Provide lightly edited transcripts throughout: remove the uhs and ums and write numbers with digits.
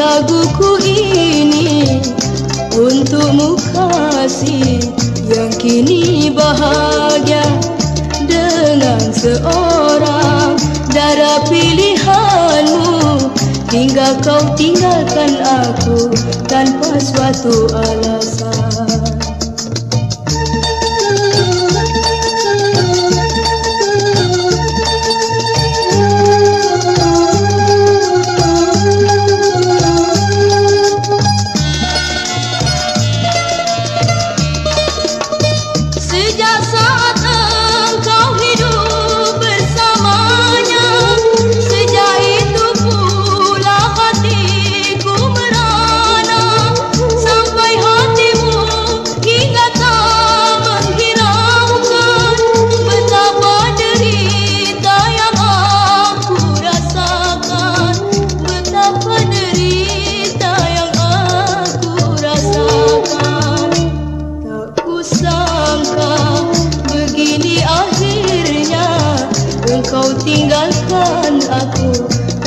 Laguku ini untukmu kasih yang kini bahagia dengan seorang darah pilihanmu, hingga kau tinggalkan aku tanpa suatu alasan. Tinggalkan aku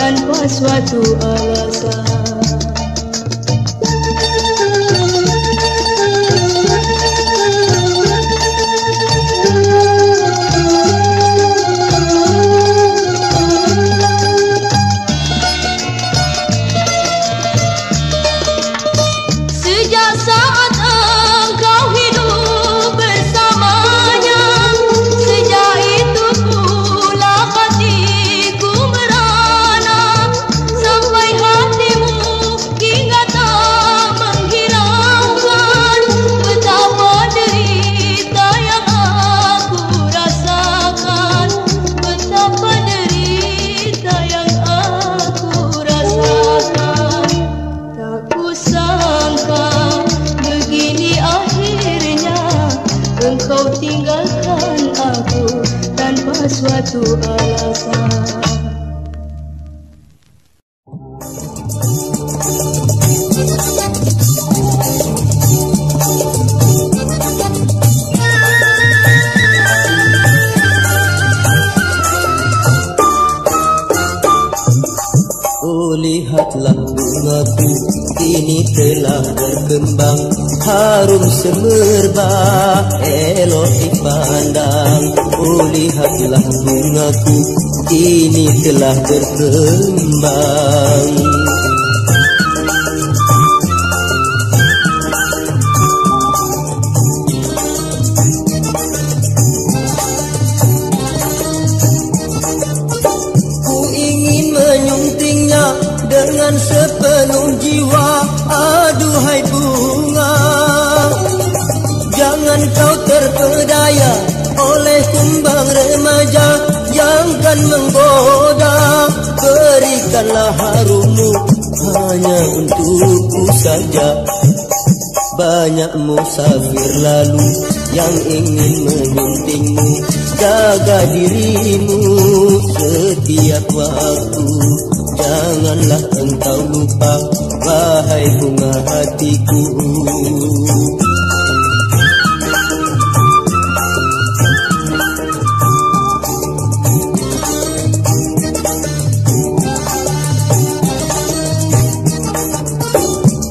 tanpa suatu alasan. Sejak saat engkau hidup bersamanya, sejak itu pula hatiku merana, sampai hatimu hingga tak menghiraukan betapa derita yang aku rasakan, betapa derita yang aku rasakan. Tak kusangka begini akhirnya engkau tinggalkan aku tanpa suatu alasan. Oh, lihatlah bungaku kini telah berkembang, harum semerbak, elok dipandang. Oh, lihatlah bungaku kini telah berkembang. Ku ingin menyuntingnya dengan sepenuh jiwa, aduhai bunga, jangan kau terpedaya oleh kumbang remaja yang kan menggoda. Berikanlah harummu hanya untukku saja. Banyak musafir lalu yang ingin menyuntingmu, jaga dirimu setiap waktu. Janganlah engkau lupa, wahai bunga hatiku.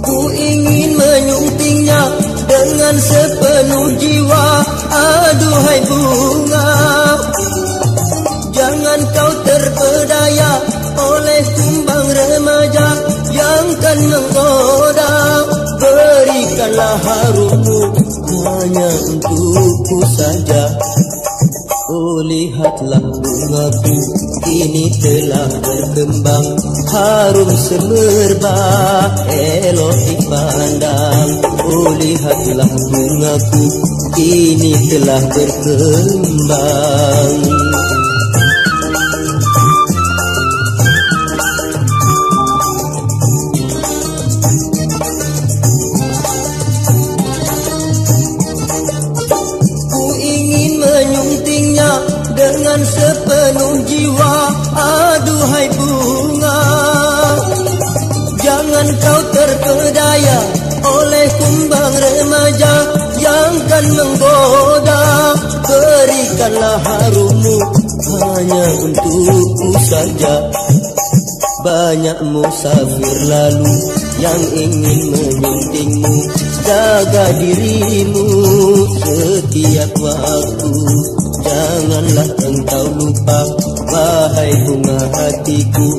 Ku ingin menyuntingnya dengan sepenuh jiwa, aduhai bunga, jangan kau terpedaya oleh kumbang remaja yang kan menggoda. Berikanlah harummu hanya untukku saja. Oh, lihatlah bungaku kini telah berkembang, harum semerbak, elok dipandang. Oh, lihatlah bungaku kini telah berkembang. Dengan sepenuh jiwa, aduhai bunga, jangan kau terpedaya oleh kumbang remaja yang kan menggoda. Berikanlah harummu hanya untukku saja. Banyak musafir lalu yang ingin menyuntingmu. Jaga dirimu setiap waktu, janganlah engkau lupa, wahai bunga hatiku.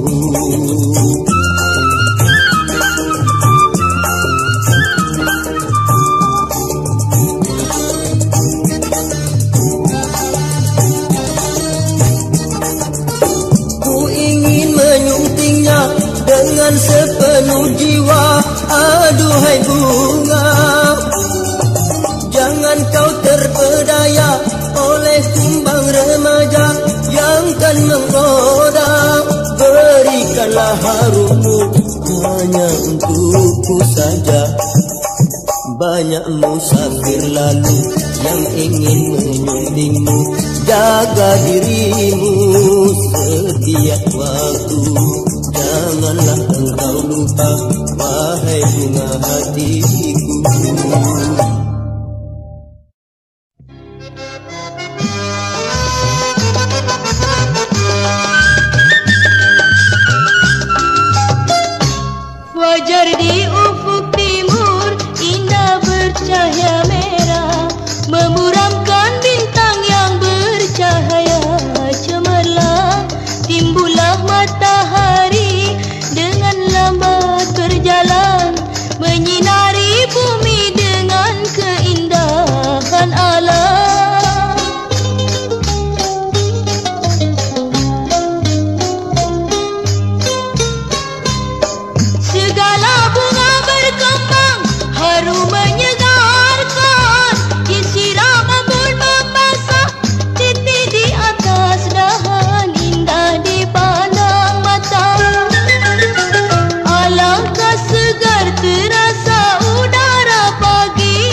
Dengan sepenuh jiwa, aduhai bunga, jangan kau terpedaya oleh kumbang remaja yang kan menggoda. Berikanlah harummu hanya untukku saja. Banyak musafir lalu yang ingin menyuntingmu. Jaga dirimu setiap waktu, janganlah engkau lupa, wahai bunga hatiku. Fajar di ufuk timur indah bercahaya merah, memuramkan bintang yang bercahaya cemerlang. Timbullah matahari dengan lambat berjalan, menyinari bumi dengan keindahan alam. Segala bunga berkembang, harum menyegarkan, disiram embun membasah, titik di atas dahan, indah dipandang mata. Alangkah segar terasa udara pagi,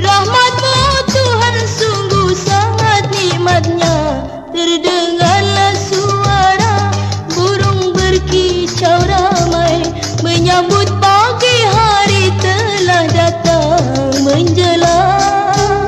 rahmat-Mu Tuhan sungguh sangat nikmatnya. Terdengarlah suara burung berkicau ramai, menyambut pagi hari telah datang menjelang.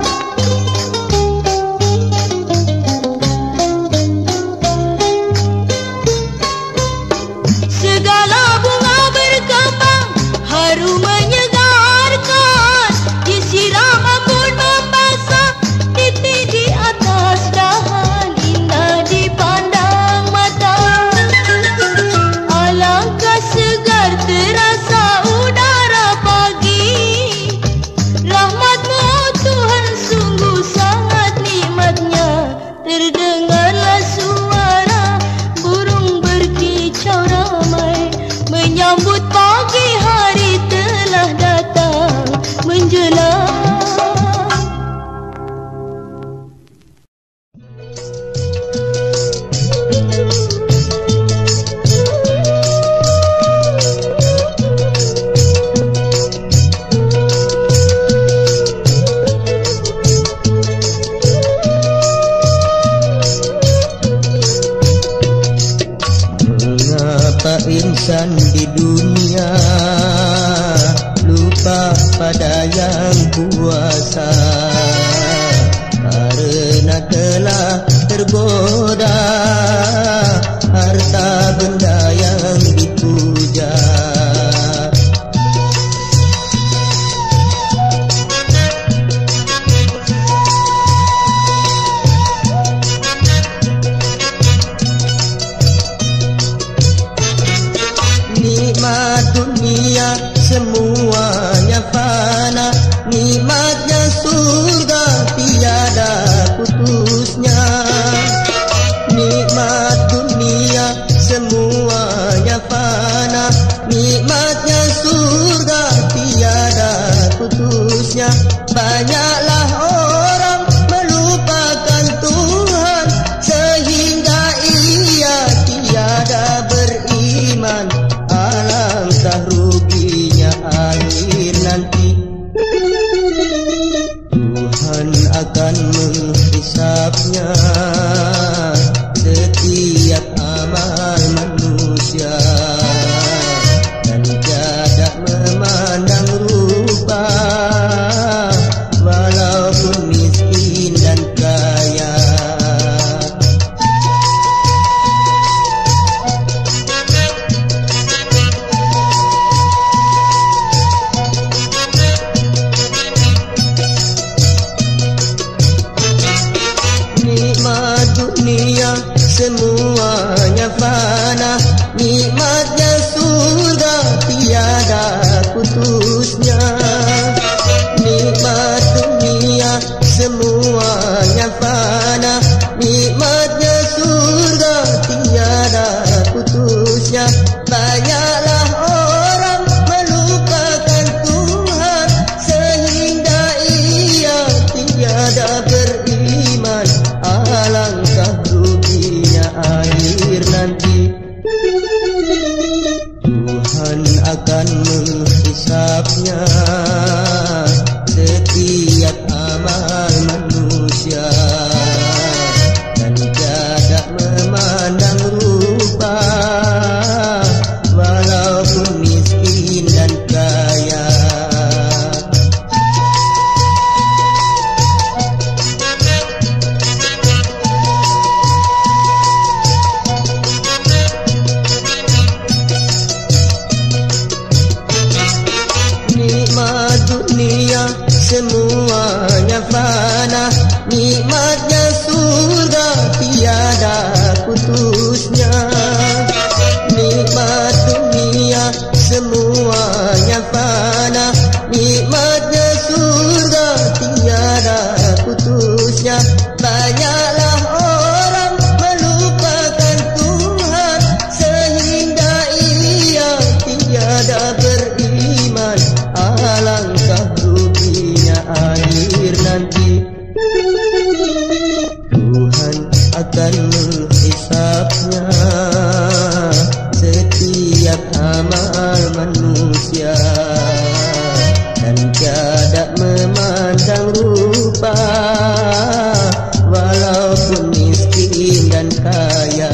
Segala bunga berkembang, harum menyegarkan, disiram embun membasah, titik di atas dahan, indah dipandang mata. Alangkah segar terasa udara pagi, rahmat-Mu Tuhan sungguh sangat nikmatnya. Terdengarlah suara burung berkicau ramai, menyambut pagi hari telah datang menjelang. Mengapa insan di dunia lupa pada yang kuasa? Karena telah tergoda harta benda yang dipuja. Nikmat dunia semuanya fana, nikmatnya surga tiada putusnya. Nikmat dunia semuanya fana, nikmatnya surga tiada putusnya. Banyaklah orang melupakan Tuhan sehingga ia tiada beriman. Alangkah ruginya akhir nanti. nikmatnya surga tiada putusnya. Nikmat dunia semuanya fana, nikmatnya surga tiada putusnya. Banyaklah orang melupakan Tuhan sehingga ia tiada beriman. Alangkah ruginya akhir nanti. Tuhan akan menghisapnya setiap amal manusia, dan tidak memandang rupa walaupun miskin dan kaya. Nikmat dunia semuanya fana, nikmatnya surga tiada putusnya. Nikmat dunia semuanya fana, nikmatnya surga tiada putusnya. Banyaklah orang melupakan Tuhan sehingga ia tiada beriman. Alangkah ruginya akhir nanti. Tuhan akan menghisapnya setiap amal manusia, dan tidak memandang rupa walaupun miskin dan kaya.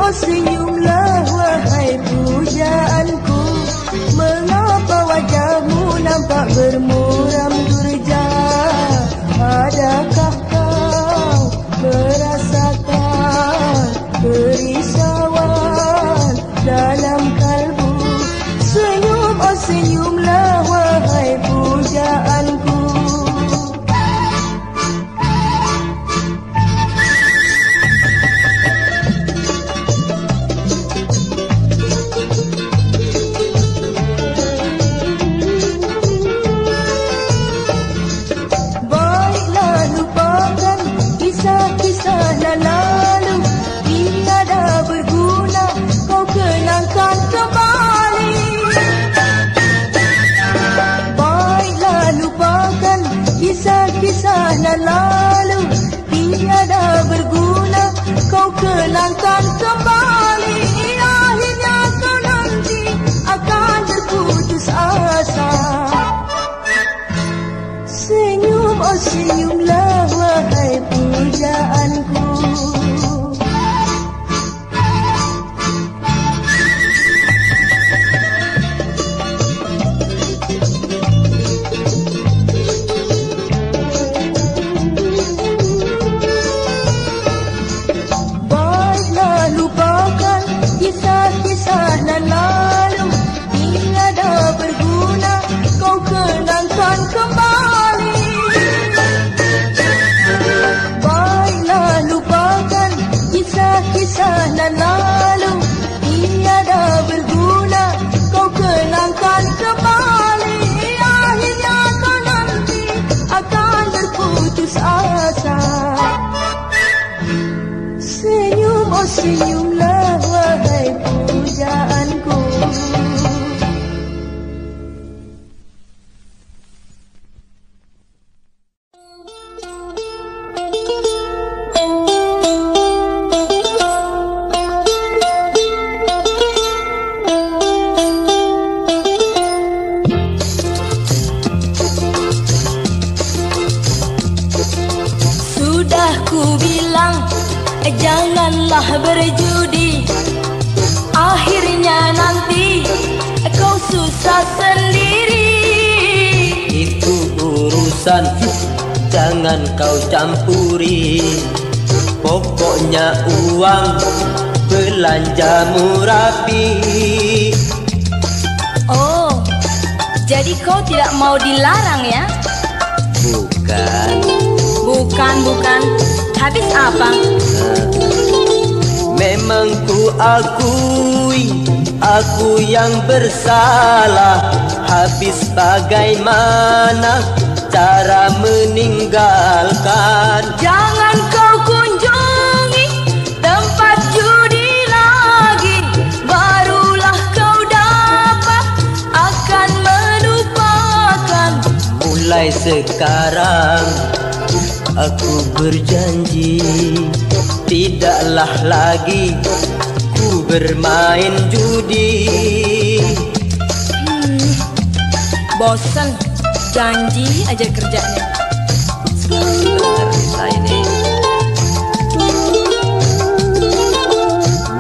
Senyumlah wahai pujaanku, mengapa wajahmu nampak bermuram durja? Adakah kau merasakan kerisauan dalam kalbu? Senyum, oh senyumlah wahai pujaanku. Kisah nan lalu tiada berguna, kau kenangkan kembali. Akhirnya kau nanti akan terputus asa. Senyum, oh senyumlah wahai pujaanku. Kisah nan lalu tiada berguna, kau kenangkan kembali. Baiklah lupakan kisah-kisah nan lalu tiada berguna, kau kenangkan kembali. Akhirnya kau nanti akan terputus asa. Senyum, oh senyumlah wahai pujaanku. Sudah ku bilang janganlah berjudi, akhirnya nanti kau susah sendiri. Itu urusan jangan kau campuri. Pokoknya uang belanjamu rapi. Oh, jadi kau tidak mau dilarang ya? Bukan. Habis apa? Memang ku akui, aku yang bersalah. Habis bagaimana cara meninggalkan? Jangan kau kunjungi tempat judi lagi, barulah kau dapat akan melupakan. Mulai sekarang aku berjanji, tidaklah lagi ku bermain judi. Bosan, janji aja kerjanya. Bener ini.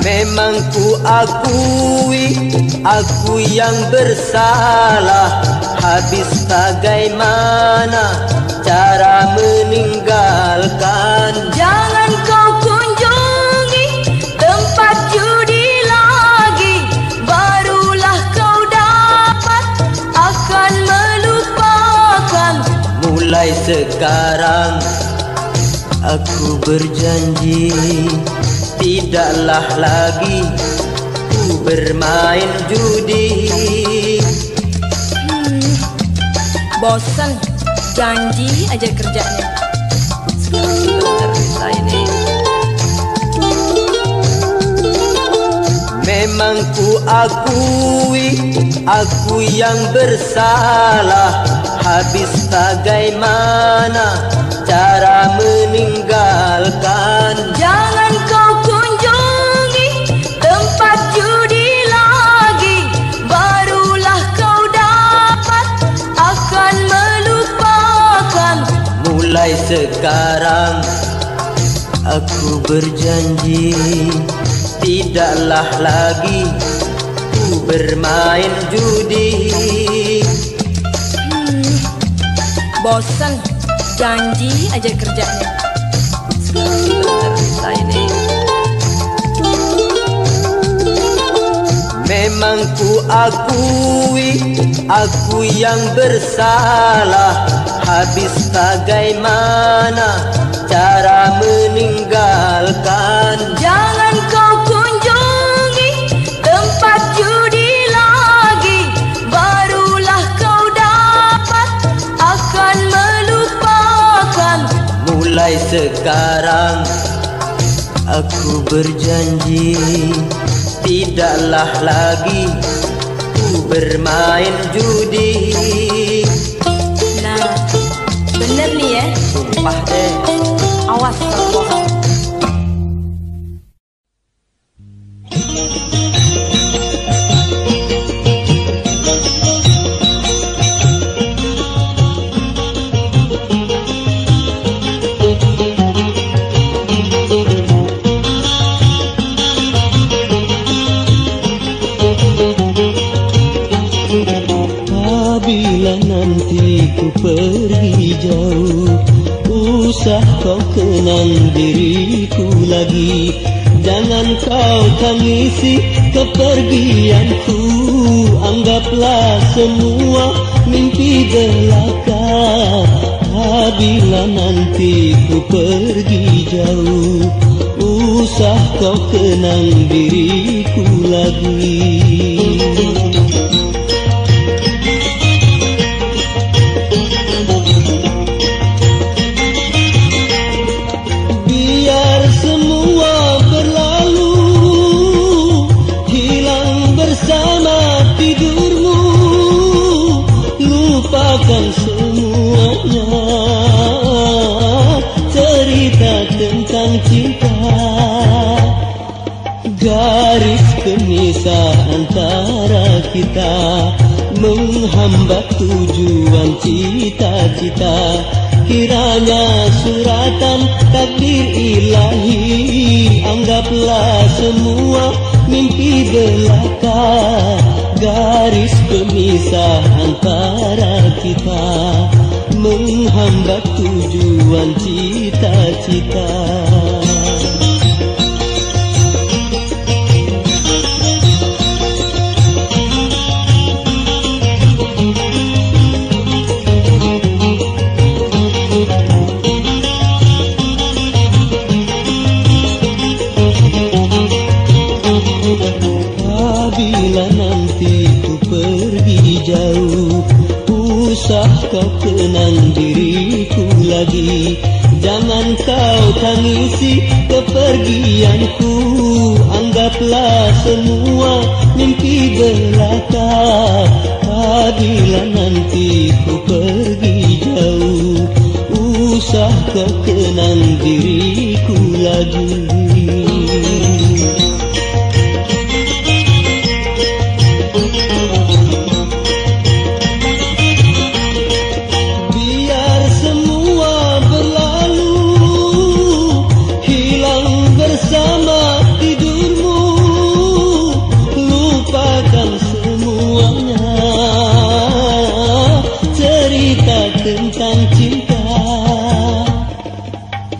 Memang ku akui, aku yang bersalah. Habis bagaimana cara meninggalkan? Jangan kau kunjungi tempat judi lagi, barulah kau dapat akan melupakan. Mulai sekarang aku berjanji, tidaklah lagi ku bermain judi. Bosan, janji aja kerjanya. Bener ini. Memang ku akui, aku yang bersalah. Habis bagaimana cara meninggalkan? Jangan kau kunjungi tempat judi lagi, barulah kau dapat akan melupakan. Mulai sekarang aku berjanji, tidaklah lagi ku bermain judi. Bosan, janji aja kerjanya. Bener ini. Memang ku akui, aku yang bersalah. Habis bagaimana cara meninggalkan? Jangan kau kunjungi tempat judi lagi, barulah kau dapat akan melupakan. Mulai sekarang aku berjanji, tidaklah lagi ku bermain judi. Nah, bener nih ya. Sumpah deh. Awas kalau bohong. Apabila nanti ku pergi jauh, usah kau kenang diriku lagi. Jangan kau tangisi kepergianku, anggaplah semua mimpi belaka. Apabila nanti ku pergi jauh, usah kau kenang diriku lagi. Semuanya cerita tentang cinta, garis pemisah antara kita menghambat tujuan cita-cita. Kiranya suratan takdir ilahi, anggaplah semua mimpi belaka. Garis pemisah antara kita menghambat tujuan cita-cita. Apabila nanti ku pergi jauh, usah kau kenang diriku lagi. Jangan kau tangisi kepergianku, anggaplah semua mimpi belaka. Apabila nanti ku pergi jauh, usah kau kenang diriku lagi. Tentang cinta,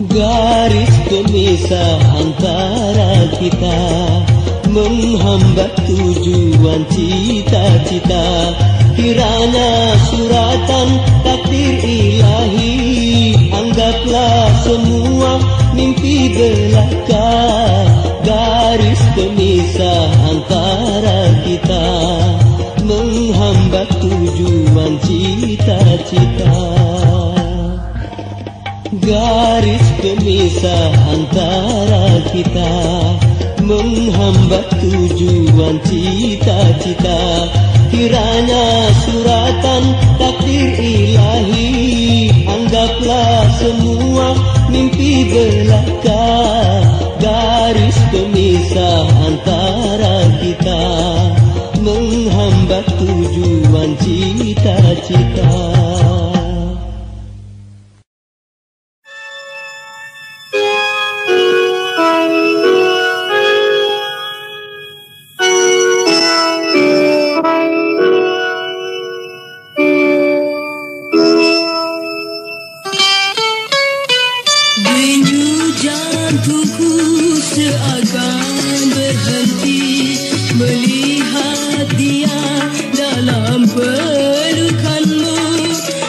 garis pemisah antara kita menghambat tujuan cita-cita. Kiranya suratan takdir ilahi, anggaplah semua mimpi belaka. Garis pemisah antara kita menghambat tujuan cita-cita. Garis pemisah antara kita menghambat tujuan cita-cita. Kiranya suratan takdir ilahi, anggaplah semua mimpi belaka. Garis pemisah antara kita menghambat tujuan cita-cita. Denyut jantungku seakan berhenti melihat dia dalam pelukanmu.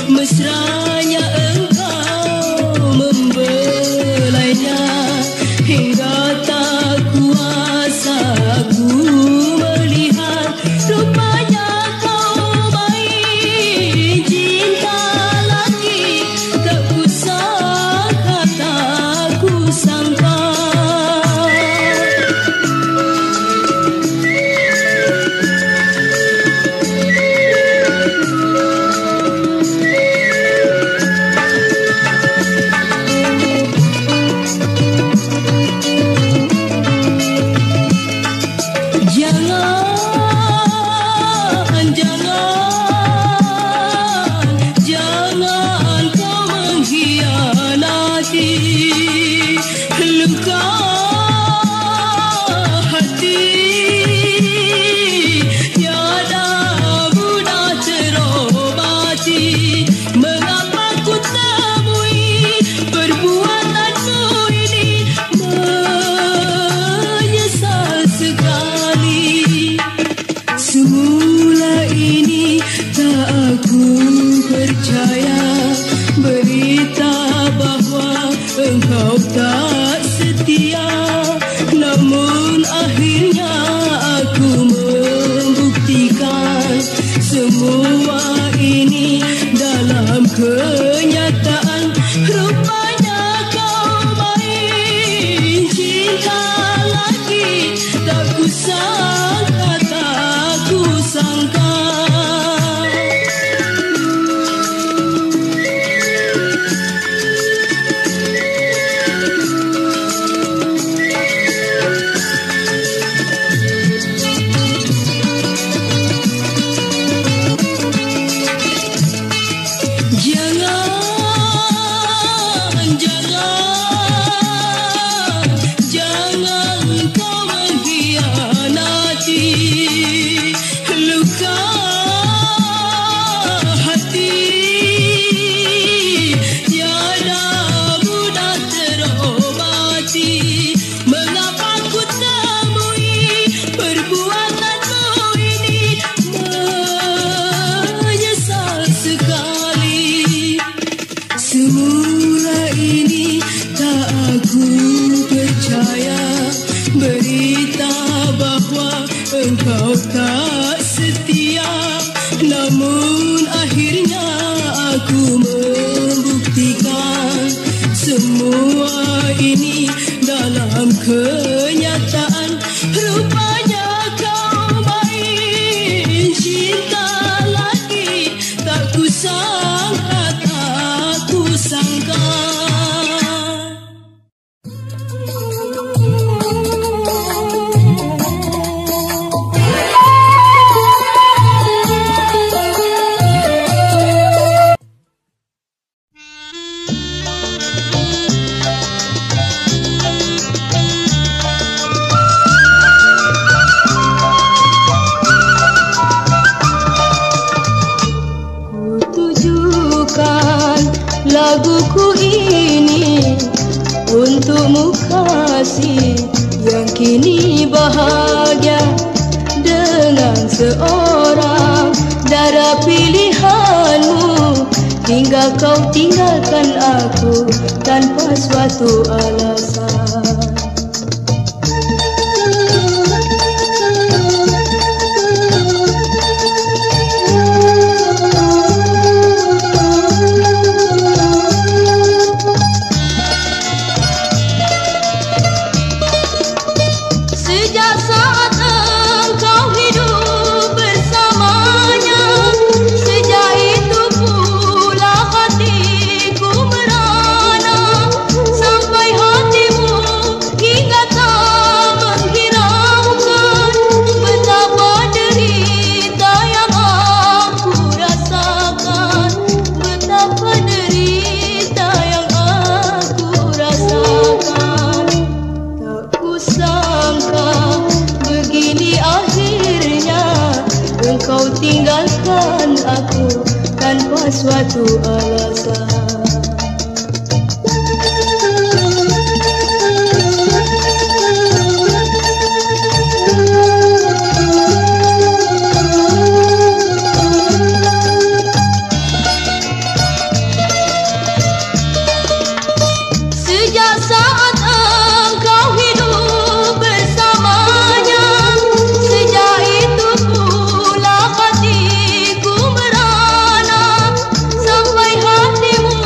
Mesranya engkau membelainya hingga tak kuasa aku melihat. Rupanya kau main cinta lagi, tak kusangka, tak kusangka. Jangan kau mengkhianati luka hati, tiada mudah terobati. Mengapa ku temui perbuatanmu ini, menyesal sekali. Semula ini tak aku percaya berita bahwa engkau tak setia. Namun akhirnya aku membuktikan semua ini dalam kenyataan. Rupanya kau main cinta lagi, tak kusangka, tak kusangka. Aku percaya berita bahwa engkau tak setia, namun akhirnya aku membuktikan semua ini dalam kenyataan. Rupanya kau main cinta lagi, tak kusangka, tak kusangka. Laguku ini untukmu kasih yang kini bahagia dengan seorang darah pilihanmu, hingga kau tinggalkan aku tanpa suatu alasan. Tinggalkan aku tanpa suatu alasan. Sejak saat engkau hidup bersamanya, sejak itu pula hatiku merana, sampai hatimu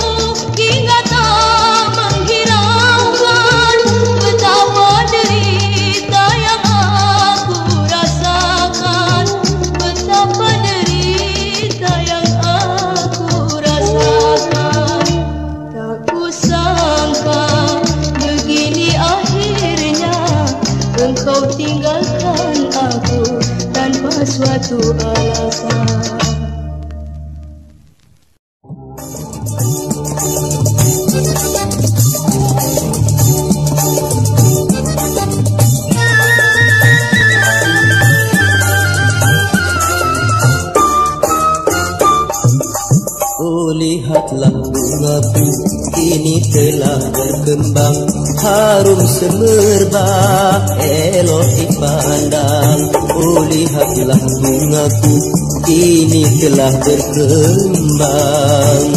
hingga tak menghiraukan betapa derita yang aku rasakan, betapa derita yang aku rasakan. Tak kusangka begini akhirnya engkau tinggalkan aku tanpa suatu alasan. Oh, lihatlah bungaku kini telah berkembang, harum semerbak, elok dipandang. Oh, lihatlah bungaku kini telah berkembang.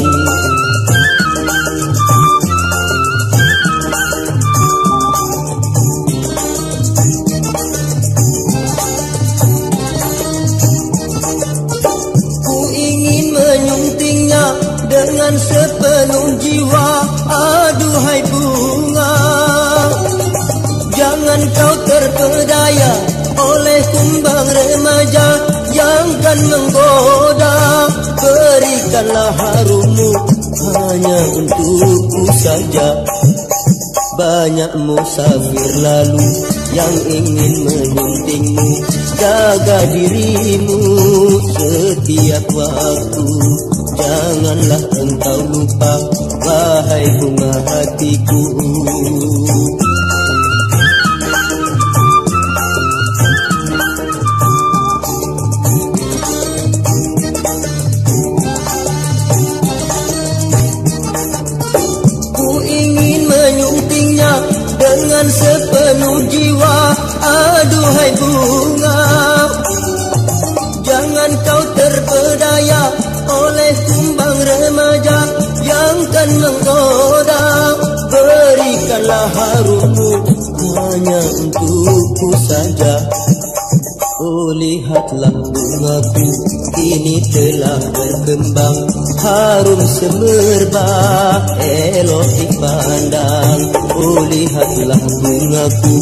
Ku ingin menyuntingnya dengan sepenuh jiwa, aduhai bunga, jangan kau terpedaya oleh kumbang remaja yang kan menggoda. Berikanlah harummu hanya untukku saja. Banyak musafir lalu yang ingin menyuntingmu, jaga dirimu setiap waktu. Janganlah engkau lupa, wahai bunga hatiku. Ku ingin menyuntingnya dengan sepenuh jiwa, aduhai bunga, jangan kau terpedaya oleh kumbang remaja yang kan menggoda. Berikanlah harummu hanya untukku saja. Oh lihatlah bungaku kini telah berkembang, harum semerbak elok dipandang. Oh lihatlah bungaku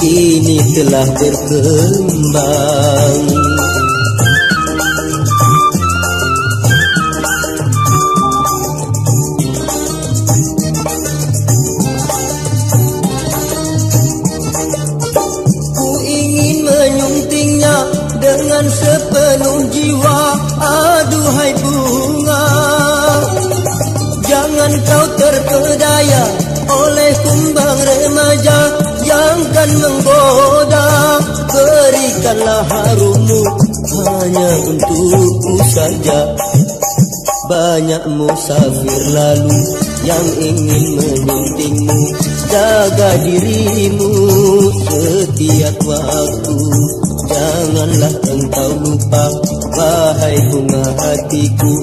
kini telah berkembang. Dengan sepenuh jiwa, aduhai bunga, jangan kau terpedaya oleh kumbang remaja yang kan menggoda. Berikanlah harummu hanya untukku saja. Banyak musafir lalu yang ingin menyuntingmu, jaga dirimu setiap waktu. Janganlah engkau lupa, wahai bunga hatiku.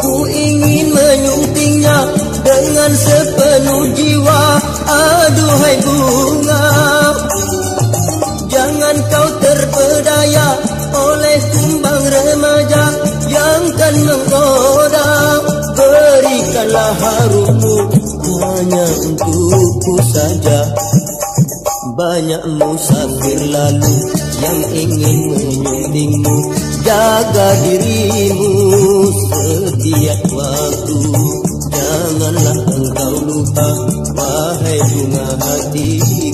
Ku ingin menyuntingnya dengan sepenuh jiwa, aduhai bunga, jangan kau terpedaya oleh kumbang remaja yang kan menggoda. Berikanlah harummu hanya untukku saja. Banyak musafir lalu yang ingin menyuntingmu, jaga dirimu setiap waktu. Janganlah engkau lupa, wahai bunga hatiku.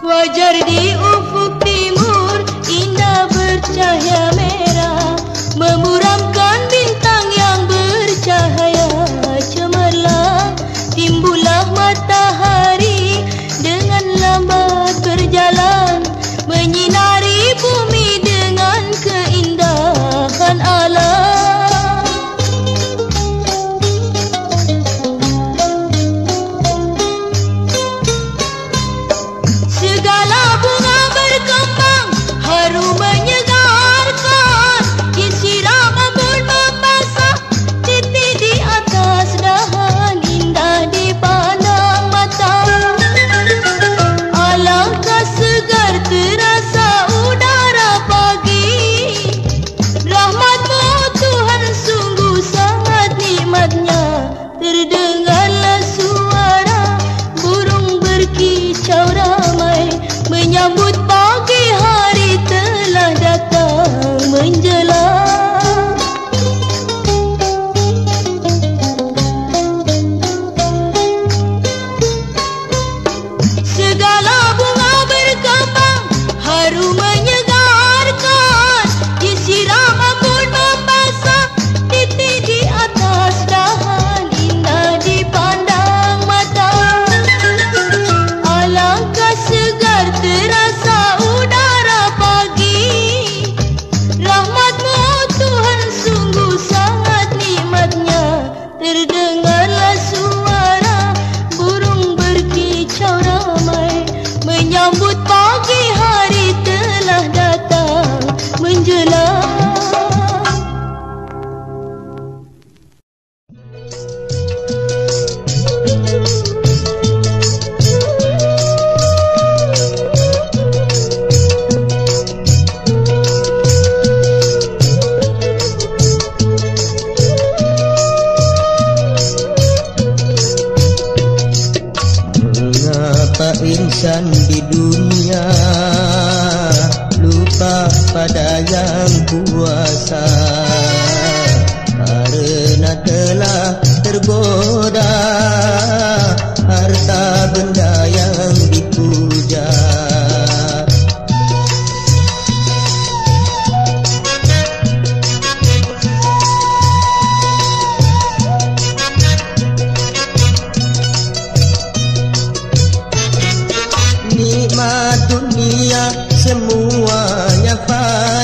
Fajar di ufuk timur indah bercahaya merah, memuramkan bintang yang bercahaya cemerlang. Timbullah matahari dengan lambat berjalan, menyinari bumi dengan keindahan alam. Menyambut pagi hari telah datang menjelang. Segala bunga berkembang, harum menyegarkan, disiram embun membasah, titik di atas dahan indah dipandang mata. Alangkah segar terasa udara pagi, rahmat-Mu Tuhan sungguh sangat nikmatnya. Terdengarlah suara burung berkicau ramai, menyambut pagi hari telah datang menjelang. Insan di dunia lupa pada yang kuasa, karena telah tergoda harta benda yang dipuja. Nikmat dunia semuanya fana,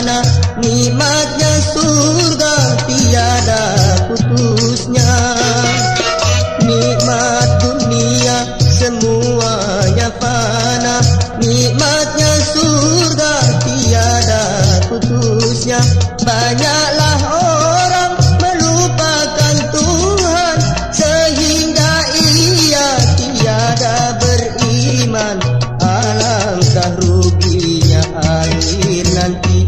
putusnya. Banyaklah orang melupakan Tuhan sehingga ia tiada beriman. Alangkah ruginya akhir nanti.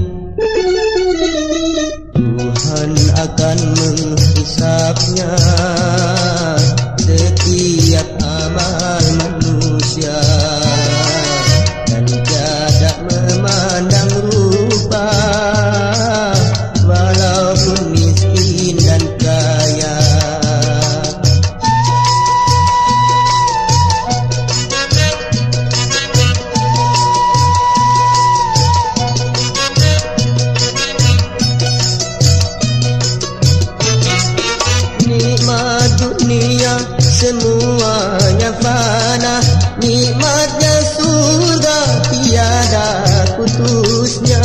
Tuhan akan menghisapnya setiap amal manusia, dan tiada memandang rupa walaupun miskin dan kaya. Nikmat dunia semuanya fana, nikmatnya surga tiada putusnya.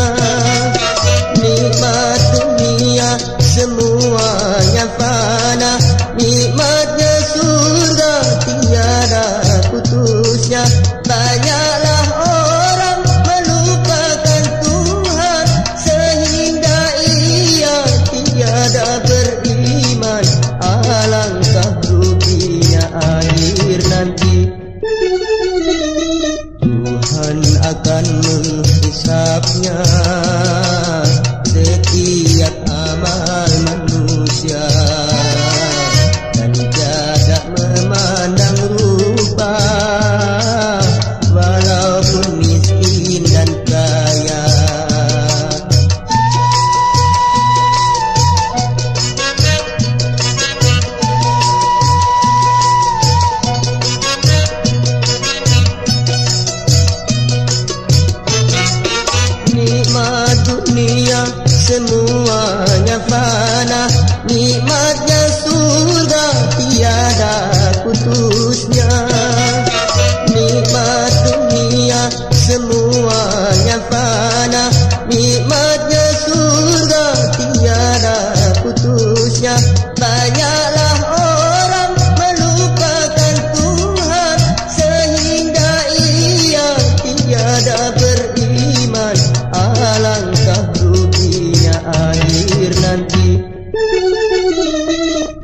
Nikmat dunia semuanya fana, nikmatnya surga tiada putusnya. Banyaklah orang melupakan Tuhan sehingga ia tiada beriman. Alangkah ruginya akhir nanti. Tuhan akan menghisapnya setiap amal manusia, dan tiada memandang rupa walaupun miskin dan kaya. Nikmat dunia semuanya fana, nikmatnya surga tiada putusnya. Nikmat dunia semuanya fana, nikmatnya surga tiada putusnya. Banyaklah orang melupakan Tuhan sehingga ia tiada beriman. Alangkah ruginya akhir nanti.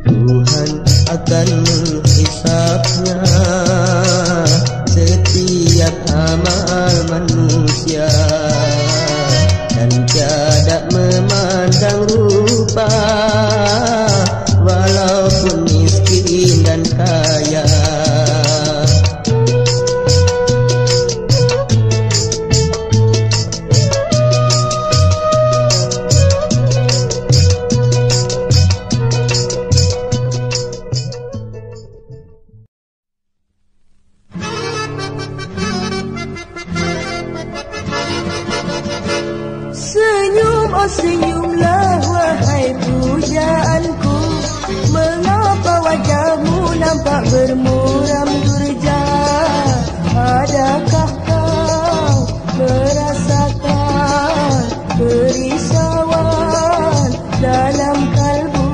Tuhan akan menghisapnya setiap amal manusia, dan tiada memandang rupa walaupun miskin dan kaya. Senyumlah wahai pujaanku, mengapa wajahmu nampak bermuram durja? Adakah kau merasakan kerisauan dalam kalbu?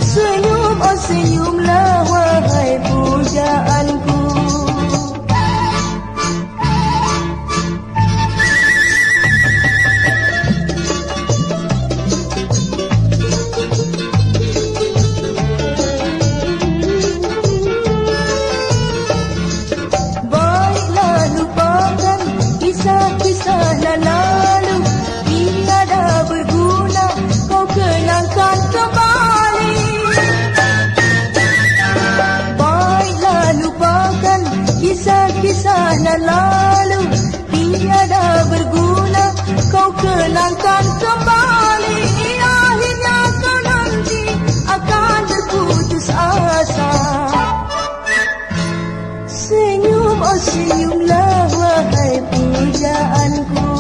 Senyum, oh senyumlah wahai pujaanku. Kisah yang lalu tiada berguna, kau kenangkan kembali. Akhirnya kau nanti akan terputus asa. Senyum, oh senyumlah wahai pujaanku.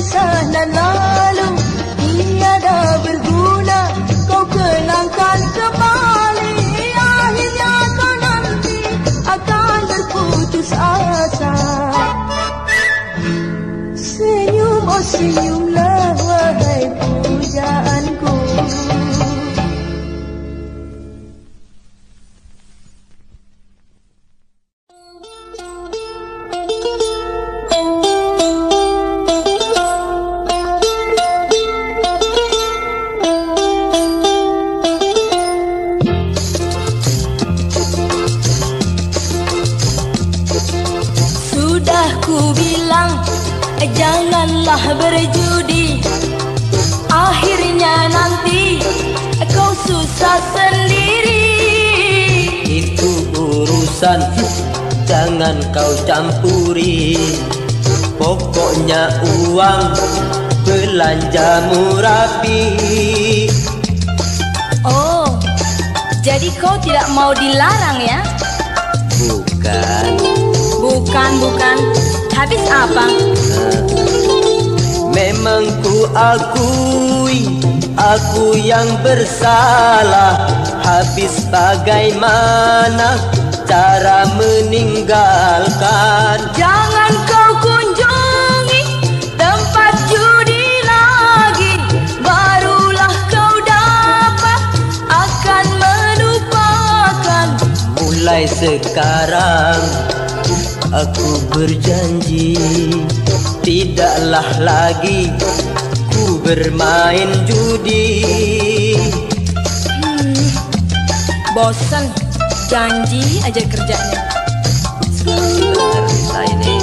kisah nan lalu tiada berguna, kau kenangkan kembali. Akhirnya kau nanti akan berputus asa. Senyum, oh senyumlah wahai pujaanku. Janganlah berjudi, akhirnya nanti kau susah sendiri. Itu urusan, jangan kau campuri. Pokoknya uang belanjamu rapi. Oh, jadi kau tidak mau dilarang ya? Bukan. Habis apa? Memang ku akui, aku yang bersalah. Habis bagaimana cara meninggalkan? Jangan kau kunjungi tempat judi lagi, barulah kau dapat akan melupakan. Mulai sekarang aku berjanji, tidaklah lagi ku bermain judi. Bosan, janji aja kerjanya. Bener ini.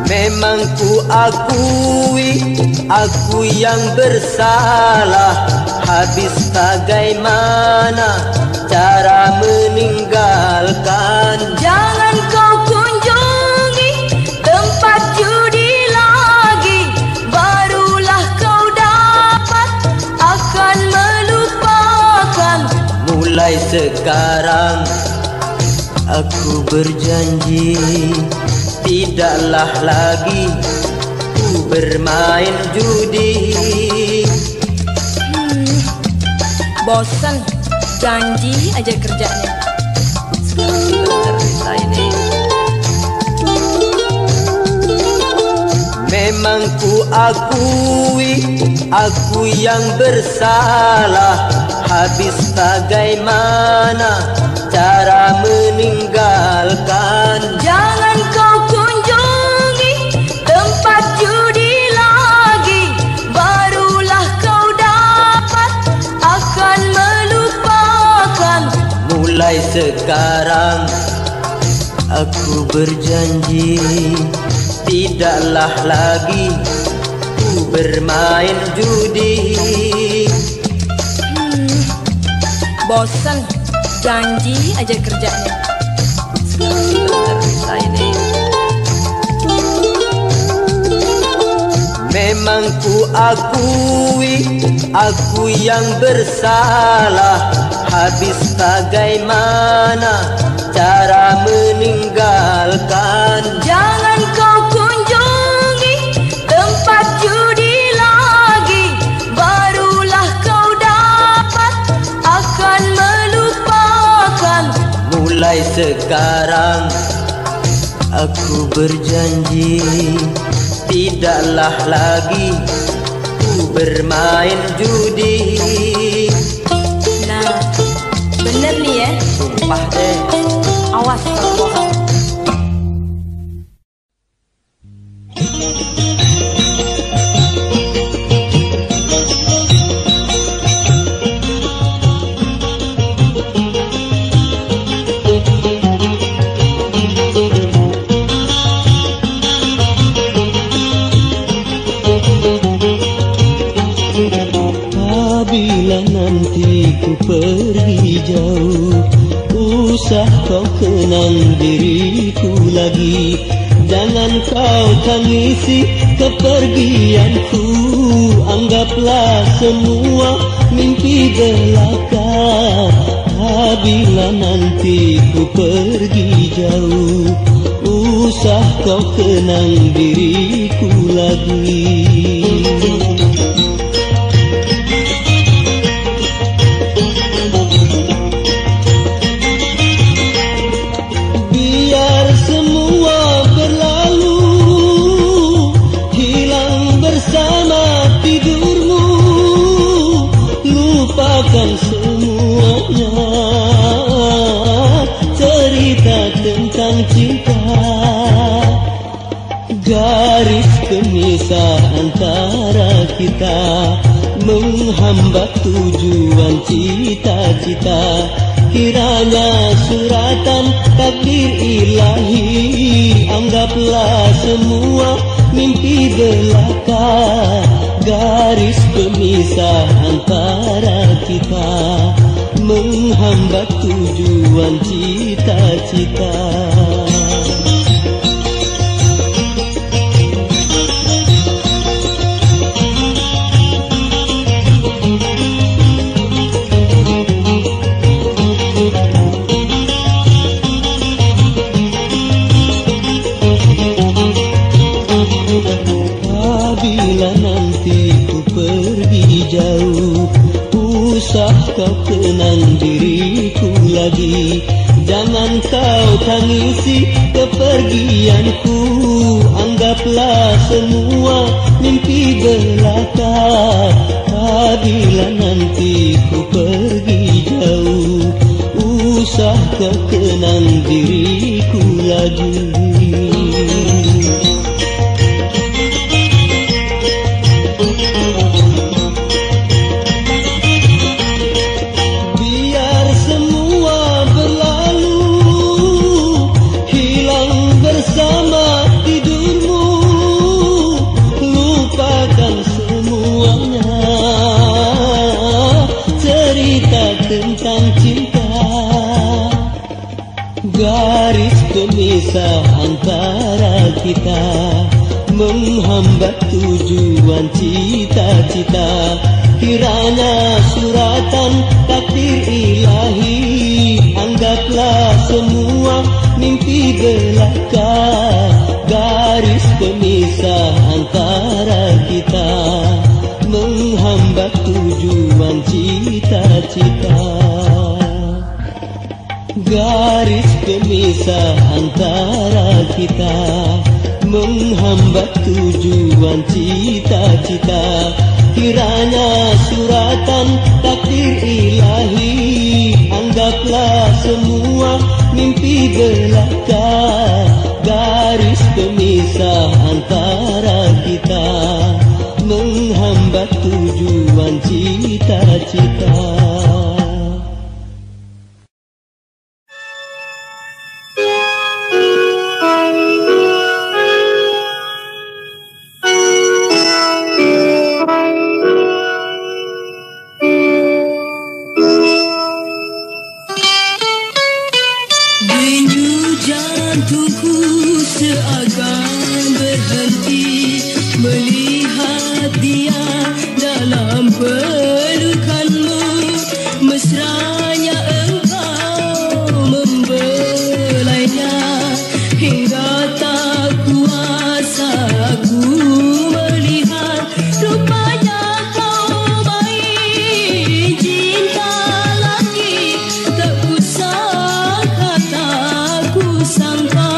Memang ku akui, aku yang bersalah. Habis bagaimana cara meninggalkan? Jangan kau kunjungi tempat judi lagi, barulah kau dapat akan melupakan. Mulai sekarang aku berjanji, tidaklah lagi ku bermain judi. Bosan, janji aja kerjanya. Bener ini. Memang ku akui, aku yang bersalah. Habis bagaimana cara meninggalkan? Jangan kau kunjungi tempat judi lagi, barulah kau dapat akan melupakan. Mulai sekarang aku berjanji, tidaklah lagi ku bermain judi. Bosan, janji aja kerjanya. Bener ini. Memang ku akui, aku yang bersalah. Habis bagaimana cara meninggalkan? Jangan kau kunjungi tempat judi lagi, barulah kau dapat akan melupakan. Mulai sekarang aku berjanji, tidaklah lagi ku bermain judi. Nah, bener nih ya. Sumpah deh. Awas kalau bohong. Apabila nanti ku pergi jauh, usah kau kenang diriku lagi. Jangan kau tangisi kepergianku, anggaplah semua mimpi belaka. Apabila nanti ku pergi jauh, Usah kau kenang diriku lagi. Biar semua berlalu, hilang bersama tidurmu, lupakan semuanya, cerita tentang cinta. Garis pemisah antara kita menghambat tujuan cita-cita. Kiranya suratan takdir ilahi, anggaplah semua mimpi belaka. Garis pemisah antara kita menghambat tujuan cita-cita. Apabila nanti ku pergi jauh, usah kau kenang diriku lagi. Jangan kau tangisi kepergianku, anggaplah semua mimpi belaka. Apabila nanti ku pergi jauh, usah kau kenang diriku lagi. Tentang cinta, garis pemisah antara kita menghambat tujuan cita-cita. Kiranya suratan takdir ilahi, anggaplah semua mimpi belaka. Garis pemisah antara kita menghambat tujuan cita-cita. Garis pemisah antara kita menghambat tujuan cita-cita. Kiranya suratan takdir ilahi, anggaplah semua mimpi belaka. Garis pemisah antara kita menghambat tujuan cita-cita. Denyut jantungku seakan berhenti melihat dia dalam pelukanmu. Mesranya engkau membelainya hingga tak kuasa aku melihat rupanya kau main cinta lagi. Tak usah kata ku sangka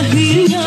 akhirnya